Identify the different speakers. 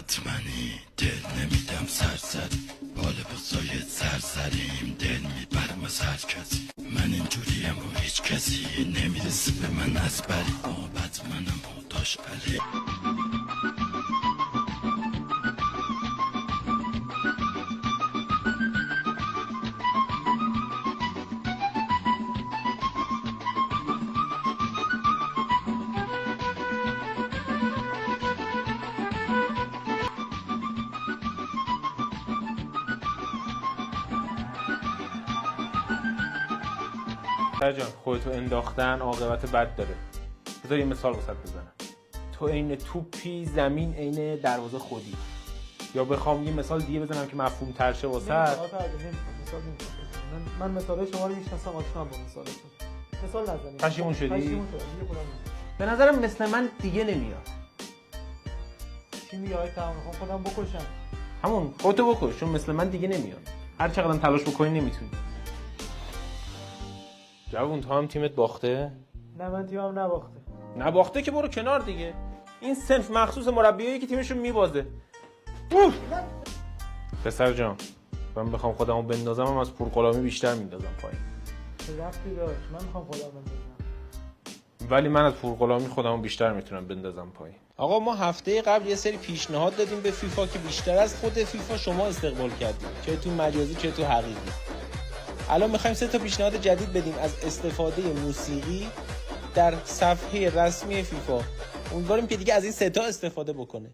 Speaker 1: بتمنی دل نمیدم سرسری بال بزای سرسریم دل میبرم از هر کسی من اینجوریم و هیچ کسی نمیرسه به من از بری بتمنم و داش علی
Speaker 2: جان خودتو انداختن عاقبت بد داره. بذار یه مثال واسط بزنم. تو عین توپی زمین عین دروازه خودی. یا بخوام یه مثال دیگه بزنم که مفهوم تر شه واسط.
Speaker 3: من مثال شما رو میشناسم آشنا با مثالتون. مثال نزنید.
Speaker 2: پشیمون شدی؟
Speaker 3: به نظرم مثل من دیگه نمیاد. چی میاد تمام خودم بکشم.
Speaker 2: همون خودتو بکش چون مثل من دیگه نمیاد. هر چقدر تلاش بکنی نمیتونی. جوون تو هم تیمت باخته؟
Speaker 3: نه من تیمم نباخته.
Speaker 2: نباخته که برو کنار دیگه. این صنف مخصوص مربیایی که تیمشون میبازه. پسر جان من بخوام خودمو بندازم هم از پرغلامی بیشتر میندازم پایین.
Speaker 3: رفتی داشت من میخوام خودم بندازم.
Speaker 2: ولی من از پرغلامی خودمو بیشتر میتونم بندازم پایین. آقا ما هفته قبل یه سری پیشنهاد دادیم به فیفا که بیشتر از خود فیفا شما استقبال کردید. چه تو مجازی چه تو حقیقی. الان میخوایم 3 تا پیشنهاد جدید بدیم از استفاده موسیقی در صفحه رسمی فیفا. امیدواریم که دیگه از این 3 تا استفاده بکنه.